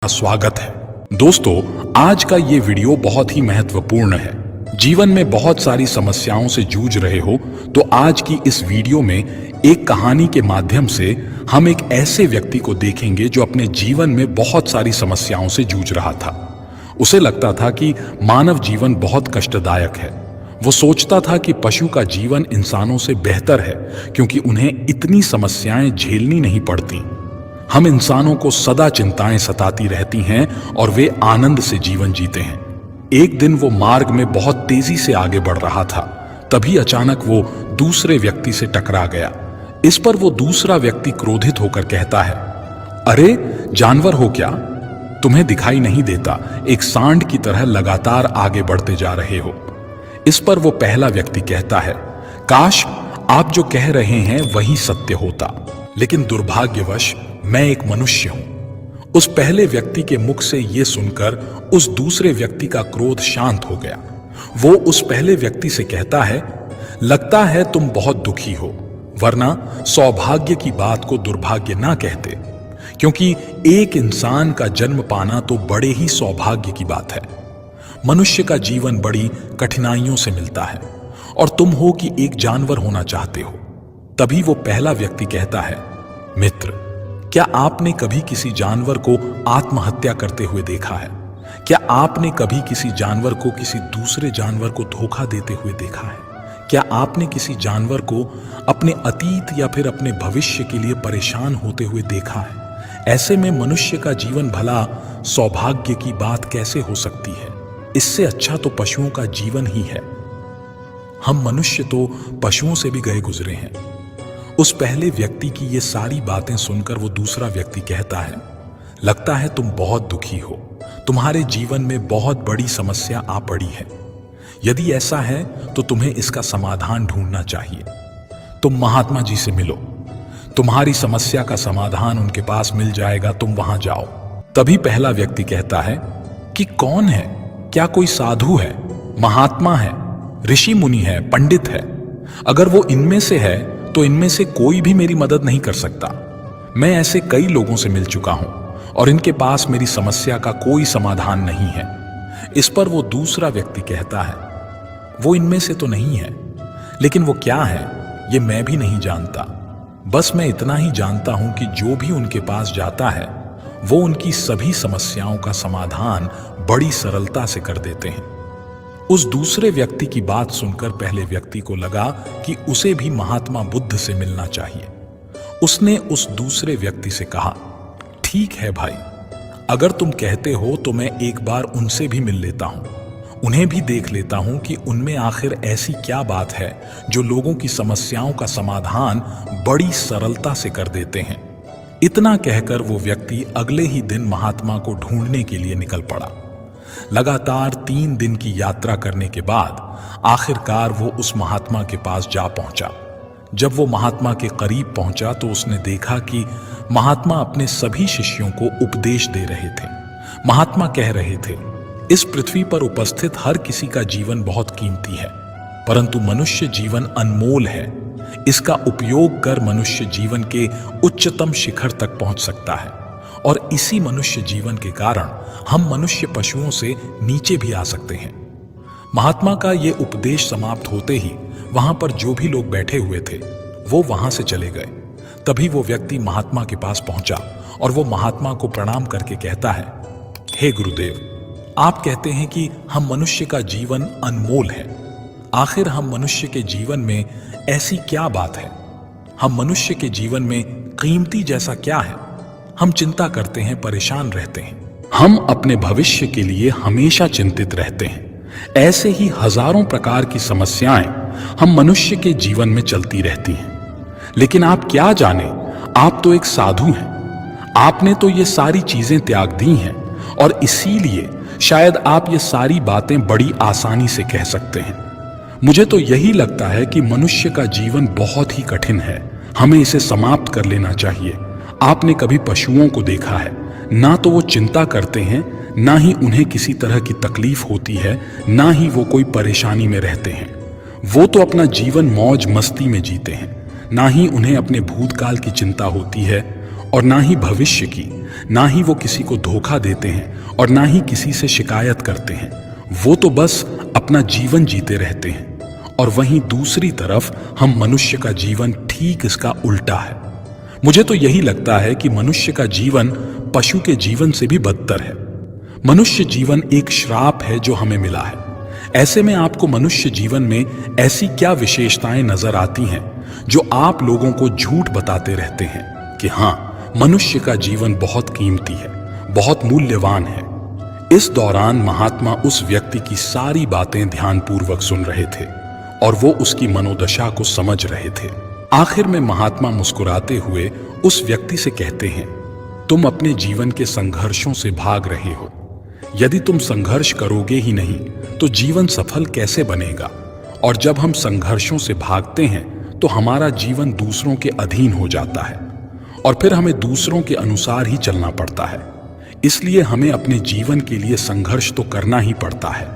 स्वागत है। दोस्तों, आज का ये वीडियो बहुत ही महत्वपूर्ण है। जीवन में बहुत सारी समस्याओं से जूझ रहे हो तो आज की इस वीडियो में एक कहानी के माध्यम से हम एक ऐसे व्यक्ति को देखेंगे जो अपने जीवन में बहुत सारी समस्याओं से जूझ रहा था। उसे लगता था कि मानव जीवन बहुत कष्टदायक है। वो सोचता था कि पशु का जीवन इंसानों से बेहतर है क्योंकि उन्हें इतनी समस्याएं झेलनी नहीं पड़ती। हम इंसानों को सदा चिंताएं सताती रहती हैं और वे आनंद से जीवन जीते हैं। एक दिन वो मार्ग में बहुत तेजी से आगे बढ़ रहा था। तभी अचानक वो दूसरे व्यक्ति से टकरा गया। इस पर वो दूसरा व्यक्ति क्रोधित होकर कहता है, अरे जानवर हो क्या? तुम्हें दिखाई नहीं देता? एक सांड की तरह लगातार आगे बढ़ते जा रहे हो। इस पर वो पहला व्यक्ति कहता है, काश आप जो कह रहे हैं वही सत्य होता, लेकिन दुर्भाग्यवश मैं एक मनुष्य हूं। उस पहले व्यक्ति के मुख से यह सुनकर उस दूसरे व्यक्ति का क्रोध शांत हो गया। वो उस पहले व्यक्ति से कहता है, लगता है तुम बहुत दुखी हो, वरना सौभाग्य की बात को दुर्भाग्य ना कहते, क्योंकि एक इंसान का जन्म पाना तो बड़े ही सौभाग्य की बात है। मनुष्य का जीवन बड़ी कठिनाइयों से मिलता है और तुम हो कि एक जानवर होना चाहते हो। तभी वो पहला व्यक्ति कहता है, मित्र, क्या आपने कभी किसी जानवर को आत्महत्या करते हुए देखा है? क्या आपने कभी किसी जानवर को किसी दूसरे जानवर को धोखा देते हुए देखा है? क्या आपने किसी जानवर को अपने अतीत या फिर अपने भविष्य के लिए परेशान होते हुए देखा है? ऐसे में मनुष्य का जीवन भला सौभाग्य की बात कैसे हो सकती है? इससे अच्छा तो पशुओं का जीवन ही है। हम मनुष्य तो पशुओं से भी गए गुजरे हैं। उस पहले व्यक्ति की ये सारी बातें सुनकर वो दूसरा व्यक्ति कहता है, लगता है तुम बहुत दुखी हो, तुम्हारे जीवन में बहुत बड़ी समस्या आ पड़ी है। यदि ऐसा है तो तुम्हें इसका समाधान ढूंढना चाहिए। तुम महात्मा जी से मिलो, तुम्हारी समस्या का समाधान उनके पास मिल जाएगा, तुम वहां जाओ। तभी पहला व्यक्ति कहता है कि कौन है? क्या कोई साधु है, महात्मा है, ऋषि मुनि है, पंडित है? अगर वो इनमें से है तो इनमें से कोई भी मेरी मदद नहीं कर सकता। मैं ऐसे कई लोगों से मिल चुका हूं और इनके पास मेरी समस्या का कोई समाधान नहीं है। इस पर वो दूसरा व्यक्ति कहता है, वो इनमें से तो नहीं है, लेकिन वो क्या है ये मैं भी नहीं जानता। बस मैं इतना ही जानता हूं कि जो भी उनके पास जाता है वो उनकी सभी समस्याओं का समाधान बड़ी सरलता से कर देते हैं। उस दूसरे व्यक्ति की बात सुनकर पहले व्यक्ति को लगा कि उसे भी महात्मा बुद्ध से मिलना चाहिए। उसने उस दूसरे व्यक्ति से कहा, ठीक है भाई, अगर तुम कहते हो तो मैं एक बार उनसे भी मिल लेता हूं, उन्हें भी देख लेता हूं कि उनमें आखिर ऐसी क्या बात है जो लोगों की समस्याओं का समाधान बड़ी सरलता से कर देते हैं। इतना कहकर वो व्यक्ति अगले ही दिन महात्मा को ढूंढने के लिए निकल पड़ा। लगातार 3 दिन की यात्रा करने के बाद आखिरकार वो उस महात्मा के पास जा पहुंचा। जब वो महात्मा के करीब पहुंचा तो उसने देखा कि महात्मा अपने सभी शिष्यों को उपदेश दे रहे थे। महात्मा कह रहे थे, इस पृथ्वी पर उपस्थित हर किसी का जीवन बहुत कीमती है, परंतु मनुष्य जीवन अनमोल है। इसका उपयोग कर मनुष्य जीवन के उच्चतम शिखर तक पहुंच सकता है और इसी मनुष्य जीवन के कारण हम मनुष्य पशुओं से नीचे भी आ सकते हैं। महात्मा का ये उपदेश समाप्त होते ही वहां पर जो भी लोग बैठे हुए थे वो वहां से चले गए। तभी वो व्यक्ति महात्मा के पास पहुंचा और वो महात्मा को प्रणाम करके कहता है, हे गुरुदेव, आप कहते हैं कि हम मनुष्य का जीवन अनमोल है। आखिर हम मनुष्य के जीवन में ऐसी क्या बात है? हम मनुष्य के जीवन में कीमती जैसा क्या है? हम चिंता करते हैं, परेशान रहते हैं, हम अपने भविष्य के लिए हमेशा चिंतित रहते हैं। ऐसे ही हजारों प्रकार की समस्याएं हम मनुष्य के जीवन में चलती रहती हैं। लेकिन आप क्या जाने, आप तो एक साधु हैं। आपने तो ये सारी चीजें त्याग दी हैं और इसीलिए शायद आप ये सारी बातें बड़ी आसानी से कह सकते हैं। मुझे तो यही लगता है कि मनुष्य का जीवन बहुत ही कठिन है, हमें इसे समाप्त कर लेना चाहिए। आपने कभी पशुओं को देखा है? ना तो वो चिंता करते हैं, ना ही उन्हें किसी तरह की तकलीफ होती है, ना ही वो कोई परेशानी में रहते हैं। वो तो अपना जीवन मौज मस्ती में जीते हैं, ना ही उन्हें अपने भूतकाल की चिंता होती है और ना ही भविष्य की। ना ही वो किसी को धोखा देते हैं और ना ही किसी से शिकायत करते हैं। वो तो बस अपना जीवन जीते रहते हैं। और वहीं दूसरी तरफ हम मनुष्य का जीवन ठीक इसका उल्टा है। मुझे तो यही लगता है कि मनुष्य का जीवन पशु के जीवन से भी बदतर है। मनुष्य जीवन एक श्राप है जो हमें मिला है। ऐसे में आपको मनुष्य जीवन में ऐसी क्या विशेषताएं नजर आती हैं जो आप लोगों को झूठ बताते रहते हैं कि हां, मनुष्य का जीवन बहुत कीमती है, बहुत मूल्यवान है। इस दौरान महात्मा उस व्यक्ति की सारी बातें ध्यानपूर्वक सुन रहे थे और वो उसकी मनोदशा को समझ रहे थे। आखिर में महात्मा मुस्कुराते हुए उस व्यक्ति से कहते हैं, तुम अपने जीवन के संघर्षों से भाग रहे हो। यदि तुम संघर्ष करोगे ही नहीं तो जीवन सफल कैसे बनेगा? और जब हम संघर्षों से भागते हैं तो हमारा जीवन दूसरों के अधीन हो जाता है और फिर हमें दूसरों के अनुसार ही चलना पड़ता है। इसलिए हमें अपने जीवन के लिए संघर्ष तो करना ही पड़ता है।